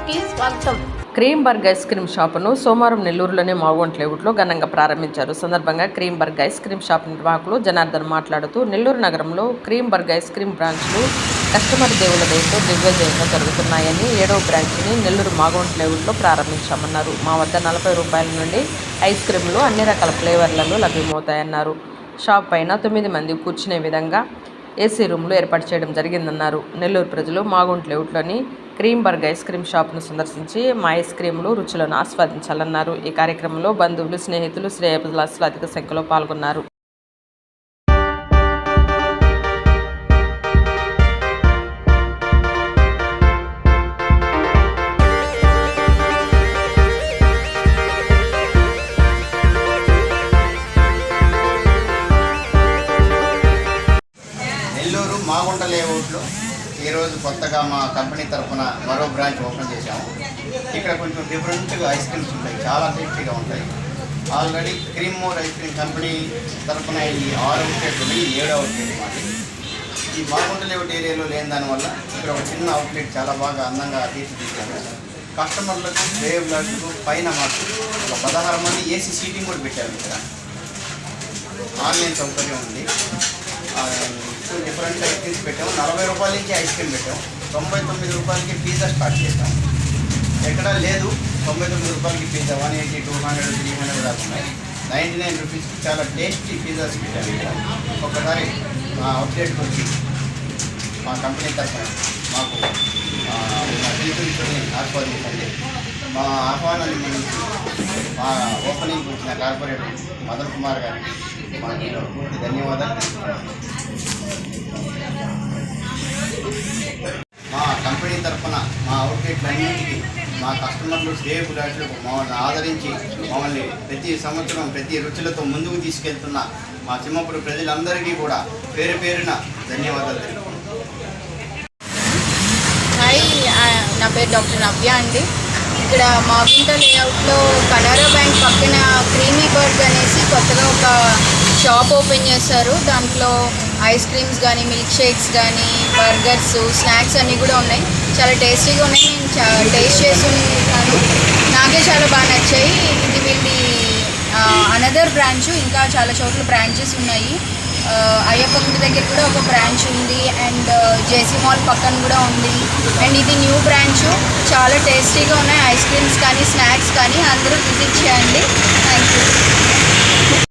న్యూస్కి స్వాగతం. Cream బర్గ్ ice cream షాపును సోమవారం నెల్లూరులోని మాగోంట్ లేఅవుట్లో ఘనంగా ప్రారంభించారు. సందర్భంగా క్రీమ్ బర్గ్ ఐస్ క్రీమ్ షాప్ నిర్వాహకులు జనార్దన్ మాట్లాడుతూ, నెల్లూరు నగరంలో క్రీమ్ బర్గ్ ఐస్ క్రీమ్ బ్రాంచ్లు కస్టమర్ దేవుల దయతో దిగ్విజయంగా జరుగుతున్నాయని 7వ బ్రాంచ్ని నెల్లూరు మాగోంట్ లేఅవుట్లో ప్రారంభించామన్నారు. మా వద్ద 40 రూపాయల నుండి ఐస్ క్రీంలు అన్ని రకాల ఫ్లేవర్లలో లభ్యమవుతాయన్నారు. షాప్ పైన 9 మంది కూర్చునే విధంగా ఏసీ రూమ్లు ఏర్పాటు చేయడం జరిగిందన్నారు. నెల్లూరు ప్రజలు మాగోంట్ లేఅవుట్లోని క్రీమ్ బర్గ్ ఐస్ క్రీమ్ షాప్ను సందర్శించి మా ఐస్ క్రీంలు రుచులను ఆస్వాదించాలన్నారు. ఈ కార్యక్రమంలో బంధువులు, స్నేహితులు, శ్రేయోభిలాషులు అధిక సంఖ్యలో పాల్గొన్నారు. నెల్లూరు మాగుంట లేఅవుట్లో ఈరోజు కొత్తగా మా కంపెనీ తరఫున మరో బ్రాంచ్ ఓపెన్ చేశాము. ఇక్కడ కొంచెం డిఫరెంట్గా ఐస్ క్రీమ్స్ ఉంటాయి, చాలా టేస్టీగా ఉంటాయి. Already cream more ice cream company తరఫున ఈ 6 అవుట్లెట్ ఉంది, 7వ అవుట్లెట్ మాది. ఈ మాగుంట లేఅవుట్ ఏరియాలో లేని దానివల్ల ఇక్కడ ఒక చిన్న అవుట్లెట్ చాలా బాగా అందంగా తీర్చిదిద్దాము. కస్టమర్లకు, డ్రైవర్లకు పైన మాకు ఒక 16 మంది ఏసీ సీటింగ్ కూడా పెట్టాము. ఇక్కడ ఆన్లైన్ సౌకర్యం ఉంది. డిఫరెంట్ ఐస్ క్రీమ్స్ పెట్టాము. 40 రూపాయల నుంచి ఐస్ క్రీమ్ పెట్టాము. 99 రూపాయలకి పిజ్జా స్టార్ట్ చేసాము. ఎక్కడా లేదు 99 రూపాయలకి పిజ్జా. 180, 200, 300 దాకా ఉన్నాయి. 99 రూపీస్కి చాలా టేస్టీ పిజ్జాస్ పెట్టాము. ఇక్కడ ఒకసారి మా అవుట్లెట్కి వచ్చి మా కంపెనీ తరఫున మాకు మా పిలుపుని ఆస్వాదించండి. మా ఆహ్వానాన్ని మన్నించి మా ఓపెనింగ్కి వచ్చిన కార్పొరేటర్ మదన్ కుమార్ గారికి మా పూర్తి ధన్యవాదాలు. మా కంపెనీ తరఫున మా అవుట్లెట్లన్నింటికి మా కస్టమర్లు, శ్రేయోభిలాషులు మమ్మల్ని ఆదరించి మమ్మల్ని ప్రతి సంవత్సరం ప్రతి రుచులతో ముందుకు తీసుకెళ్తున్న మా చిమ్మపురి ప్రజలందరికీ కూడా పేరు పేరున ధన్యవాదాలు తెలుపుతున్నాను. హాయ్, నా పేరు డాక్టర్ నవ్య అండి. ఇక్కడ మాగుంట లేఅవుట్లో కెనరా బ్యాంక్ పక్కన క్రీమీ బర్గ్ అనేసి కొత్తగా ఒక షాప్ ఓపెన్ చేస్తారు. దాంట్లో ఐస్ క్రీమ్స్ కానీ, మిల్క్ షేక్స్ కానీ, బర్గర్స్, స్నాక్స్ అన్నీ కూడా ఉన్నాయి. చాలా టేస్టీగా ఉన్నాయి. నేను టేస్ట్ చేసి ఉన్నాను, నాకే చాలా బాగా నచ్చాయి. ఇది వీళ్ళది అనదర్ బ్రాంచ్. ఇంకా చాలా చోట్ల బ్రాంచెస్ ఉన్నాయి. అయ్యప్ప గుడి దగ్గర కూడా ఒక బ్రాంచ్ ఉంది, అండ్ జేసీ మాల్ పక్కన కూడా ఉంది. అండ్ ఇది న్యూ బ్రాంచ్. చాలా టేస్టీగా ఉన్నాయి ఐస్ క్రీమ్స్ కానీ, స్నాక్స్ కానీ. అందరూ విజిట్ చేయండి. Thank you.